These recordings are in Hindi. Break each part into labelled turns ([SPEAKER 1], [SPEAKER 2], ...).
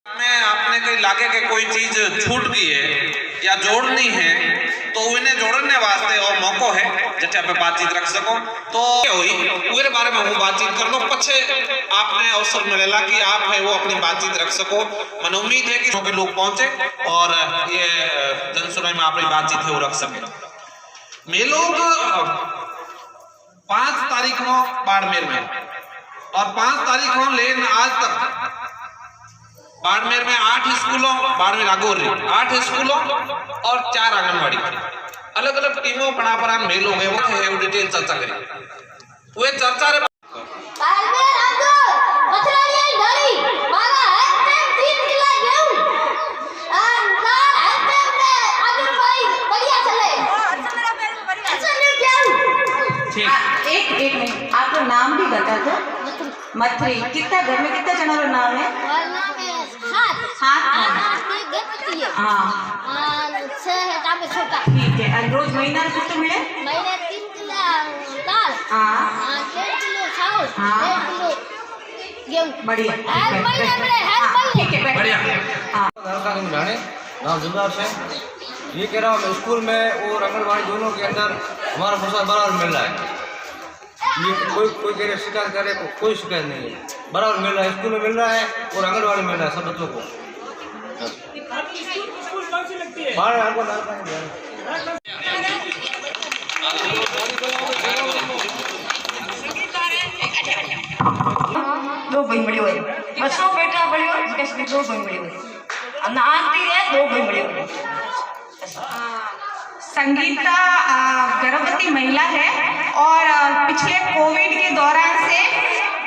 [SPEAKER 1] में आपने कहीं लागे के कोई चीज छूट गई है या जोड़नी है तो उन्हें जोड़ने वास्ते और मौको है जिथे आप बातचीत रख सको तो हुई बारे में हूँ बातचीत कर लो पछे आपने अवसर मिलेगा कि आप है वो अपनी बातचीत रख सको। मन उम्मीद है कि लोग पहुंचे और ये जनसुनवाई में अपनी बातचीत है वो रख सके। मैं लोग 5 तारीख को बाड़मेर में और 5 तारीख को लेन आज तक बाड़मेर में 8 स्कूलों, बाड़मेर आगोरी 8 स्कूलों और 4 आंगनवाड़ी अलग अलग टीमों पढ़ापरान मेल हो गए वो है डिटेल चर्चा करें वो चर्चा रे
[SPEAKER 2] बाड़मेर आगो मथुराई धरी मारा है 3 किलो गेहूं लाल है अगर भाई बढ़िया चले अच्छा नहीं क्या
[SPEAKER 3] एक मिनट आपका नाम भी बता दो। मथुरी कितना घर में कितना जनों का नाम है? ठीक है। रोज महीना कितने मिले?
[SPEAKER 2] महीने 3 किलो दाल 1.5 किलो चावल 1 किलो गेहूं बढ़िया
[SPEAKER 3] ठीक है बढ़िया।
[SPEAKER 4] नाम जुमदार से ये कह रहा हूँ स्कूल में और आंगनबाड़ी दोनों के अंदर हमारा प्रोत्साहन बराबर मिल रहा है। ये कोई कह रहे शिकायत करे कोई शिकायत नहीं है, बराबर मिल रहा है। स्कूल में मिल रहा है और आंगनबाड़ी मिल रहा है सब बच्चों को।
[SPEAKER 3] दो भाई बड़ी हुई बसों बेटा बड़ी हुई कैसे 2 भाई बड़ी हुई ना आंटी है 2 भाई बड़ी हुई। संगीता गर्भवती महिला है और पिछले कोविड के दौरान से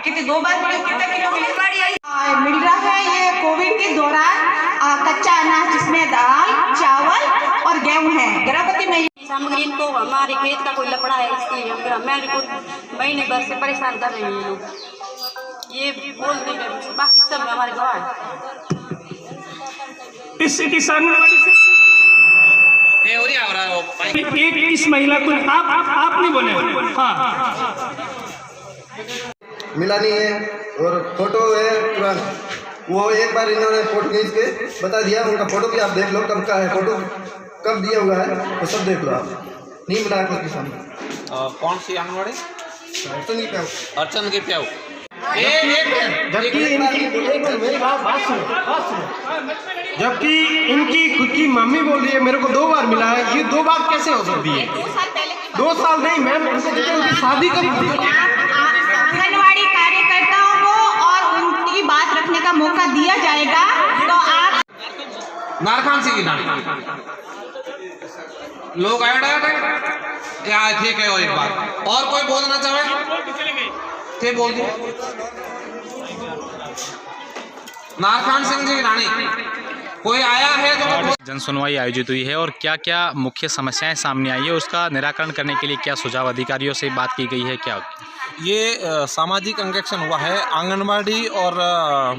[SPEAKER 3] कितने 2 बार कितना किलो मिल रहा है। ये कोविड के दौरान कच्चा अनाज जिसमें दाल चावल और गेहूं है। गर्भवती महिला
[SPEAKER 5] सामग्री को हमारे खेत का कोई लपड़ा है इसलिए हमारे को महीने भर से परेशान कर रहे हैं लोग। ये बोल नहीं रहे बाकी सब हमारे गवाह है।
[SPEAKER 6] इस आंगनबाड़ी से एक इस महिला को आप नहीं बोले। हाँ
[SPEAKER 4] मिला नहीं है और फोटो है तुरंत वो एक बार इन्होंने फोटो खींच के बता दिया। उनका फोटो भी आप देख लो कब का है, फोटो कब दिया हुआ है तो सब देख लो आप। नहीं मिला आपके सामने।
[SPEAKER 1] कौन सी आंगनवाड़ी? अर्चन की प्याऊ
[SPEAKER 7] जबकि इनकी खुद की मम्मी बोल रही है मेरे को 2 बार मिला है। ये 2 बार कैसे हो सकती है? 2 साल नहीं मैम, उनकी शादी कब हुई?
[SPEAKER 3] आंगनवाड़ी कार्यकर्ताओं को और उनकी बात रखने का मौका दिया जाएगा तो आप
[SPEAKER 1] नारखान सी की नानी लोग आए क्या ठीक है। और एक बात और कोई बोलना चाहे थे बोल दिए। नारखान सिंह जी रानी कोई आया है जो
[SPEAKER 8] जन सुनवाई आयोजित हुई है और क्या क्या मुख्य समस्याएं सामने आई है उसका निराकरण करने के लिए क्या सुझाव अधिकारियों से बात की गई है? क्या
[SPEAKER 1] ये सामाजिक अंगेक्षण हुआ है आंगनबाड़ी और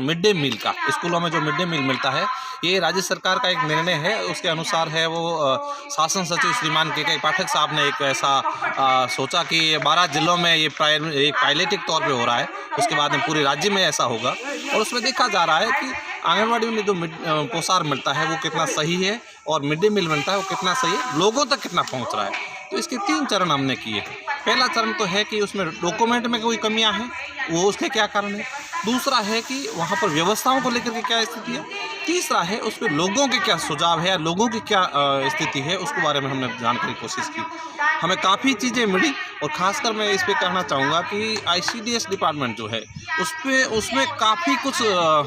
[SPEAKER 1] मिड डे मील का। स्कूलों में जो मिड डे मील मिलता है ये राज्य सरकार का एक निर्णय है। उसके अनुसार है वो शासन सचिव श्रीमान के पाठक साहब ने एक ऐसा सोचा कि 12 जिलों में ये एक पायलटिक तौर पे हो रहा है, उसके बाद में पूरे राज्य में ऐसा होगा। और उसमें देखा जा रहा है कि आंगनबाड़ी में जो पोषाहार मिलता है वो कितना सही है और मिड डे मील मिलता है वो कितना सही है, लोगों तक कितना पहुँच रहा है। तो इसके 3 चरण हमने किए। पहला चरण तो है कि उसमें डॉक्यूमेंट में कोई कमियां हैं वो उसके क्या कारण है। दूसरा है कि वहाँ पर व्यवस्थाओं को लेकर के क्या स्थिति है। तीसरा है उस पर लोगों के क्या सुझाव है या लोगों की क्या स्थिति है उसके बारे में हमने जानने की कोशिश की। हमें काफ़ी चीज़ें मिली और ख़ासकर मैं इस पर कहना चाहूँगा कि ICDS डिपार्टमेंट जो है उसमें काफ़ी कुछ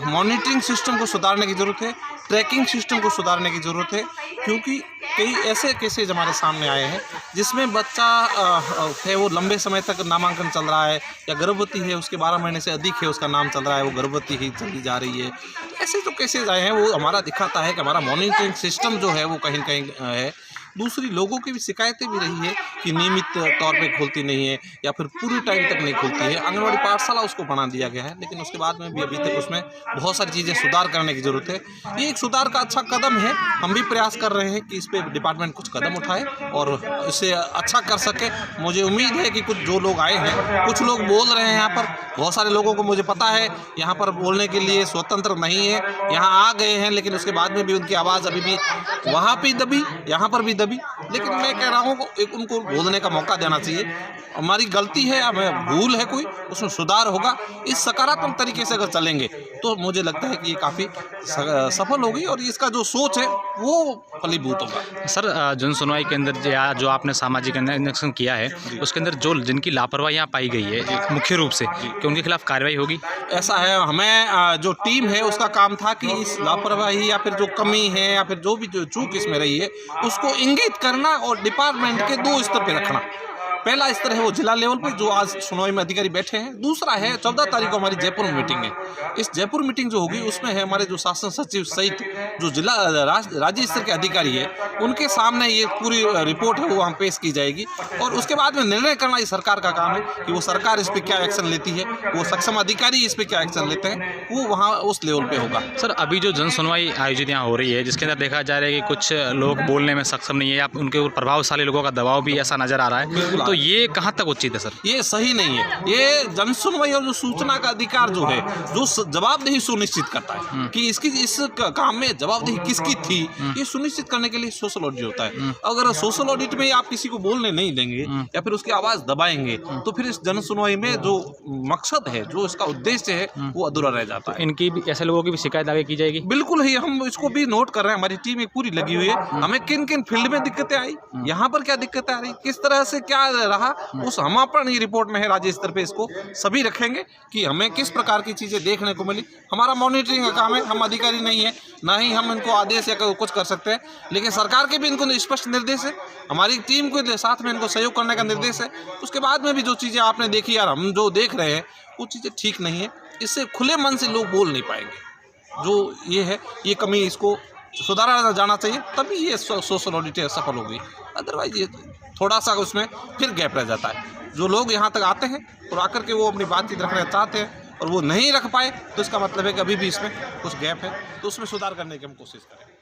[SPEAKER 1] मॉनिटरिंग सिस्टम को सुधारने की ज़रूरत है, ट्रैकिंग सिस्टम को सुधारने की ज़रूरत है। क्योंकि कई ऐसे केसेज हमारे सामने आए हैं जिसमें बच्चा है वो लंबे समय तक नामांकन चल रहा है या गर्भवती है उसके 12 महीने से अधिक है उसका नाम चल रहा है वो गर्भवती ही चली जा रही है। ऐसे जो केसेज आए हैं वो हमारा दिखाता है कि हमारा मॉनिटरिंग सिस्टम जो है वो कहीं न कहीं है दूसरी लोगों की भी शिकायतें भी रही है कि नियमित तौर पे खोलती नहीं है या फिर पूरी टाइम तक नहीं खोलती है। आंगनबाड़ी पाठशाला उसको बना दिया गया है, लेकिन उसके बाद में भी अभी तक उसमें बहुत सारी चीज़ें सुधार करने की ज़रूरत है। ये एक सुधार का अच्छा कदम है। हम भी प्रयास कर रहे हैं कि इस पर डिपार्टमेंट कुछ कदम उठाए और इसे अच्छा कर सके। मुझे उम्मीद है कि कुछ जो लोग आए हैं, कुछ लोग बोल रहे हैं यहाँ पर, बहुत सारे लोगों को मुझे पता है यहाँ पर बोलने के लिए स्वतंत्र नहीं है, यहाँ आ गए हैं, लेकिन उसके बाद में भी उनकी आवाज़ अभी भी वहाँ पे दबी, यहाँ पर भी दबी। लेकिन मैं कह रहा हूँ एक उनको बोलने का मौका देना चाहिए। हमारी गलती है, हमें भूल है कोई, उसमें सुधार होगा। इस सकारात्मक तरीके से अगर चलेंगे तो मुझे लगता है कि ये काफ़ी सफल होगी और इसका जो सोच है वो फलीभूत होगा।
[SPEAKER 8] सर, जन सुनवाई के अंदर जो आपने सामाजिक अन्वेषण किया है, उसके अंदर जो जिनकी लापरवाहियाँ पाई गई है मुख्य रूप से, कि उनके खिलाफ कार्रवाई होगी?
[SPEAKER 1] ऐसा है, हमें जो टीम है उसका काम था कि इस लापरवाही या फिर जो कमी है या फिर जो भी जो चूक इसमें रही है उसको इंगित करना और डिपार्टमेंट के 2 स्तर पे रखना। पहला स्तर है वो जिला लेवल पे, जो आज सुनवाई में अधिकारी बैठे हैं। दूसरा है 14 तारीख को हमारी जयपुर में मीटिंग है। इस जयपुर मीटिंग जो होगी उसमें है हमारे जो शासन सचिव सहित जो जिला राज्य स्तर के अधिकारी है, उनके सामने ये पूरी रिपोर्ट है वो हम पेश की जाएगी और उसके बाद में निर्णय करना ये सरकार का काम है कि वो सरकार इस पर क्या एक्शन लेती है, वो सक्षम अधिकारी इस पर क्या एक्शन लेते हैं, वो वहाँ उस लेवल पे होगा।
[SPEAKER 8] सर, अभी जो जन सुनवाई आयोजित यहाँ हो रही है, जिसके अंदर देखा जा रहा है कि कुछ लोग बोलने में सक्षम नहीं है या उनके ऊपर प्रभावशाली लोगों का दबाव भी ऐसा नजर आ रहा है, तो ये कहाँ तक उचित है सर? ये
[SPEAKER 1] सही नहीं है। ये जन सुनवाई और जो सूचना का अधिकार जो है, जो जवाबदेही सुनिश्चित करता है कि इसकी इस काम में जवाबदेही किसकी थी, ये सुनिश्चित करने के लिए सोशल ऑडिट होता है। अगर सोशल ऑडिट में आप किसी को बोलने नहीं देंगे या फिर उसकी आवाज दबाएंगे तो फिर इस जन सुनवाई में जो मकसद है, जो इसका उद्देश्य है, वो अधूरा रह जाता है।
[SPEAKER 8] इनकी भी, ऐसे लोगों की भी शिकायत आगे की जाएगी?
[SPEAKER 1] बिल्कुल ही, हम इसको भी नोट कर रहे हैं। हमारी टीम एक पूरी लगी हुई है। हमें किन किन फील्ड में दिक्कतें आई, यहाँ पर क्या दिक्कतें आ रही, किस तरह से क्या रहा, उस हम अपनी रिपोर्ट में है राज्य स्तर पे इसको सभी रखेंगे कि हमें किस प्रकार की चीज़ें देखने को मिली। हमारा मॉनिटरिंग का काम है, हम अधिकारी नहीं है, ना ही हम इनको आदेश या कुछ कर सकते हैं, लेकिन सरकार के भी इनको स्पष्ट निर्देश है, हमारी टीम को साथ में इनको सहयोग करने का निर्देश है। उसके बाद में भी जो चीज़ें आपने देखी यार, हम जो देख रहे हैं वो चीज़ें ठीक नहीं है। इससे खुले मन से लोग बोल नहीं पाएंगे। जो ये है, ये कमी इसको सुधारा जाना चाहिए, तभी ये सोशल ऑडिट सफल होगी। अदरवाइज ये थोड़ा सा उसमें फिर गैप रह जाता है। जो लोग यहाँ तक आते हैं और आकर के वो अपनी बातचीत रखना चाहते हैं और वो नहीं रख पाए, तो इसका मतलब है कि अभी भी इसमें कुछ गैप है, तो उसमें सुधार करने की हम कोशिश करें।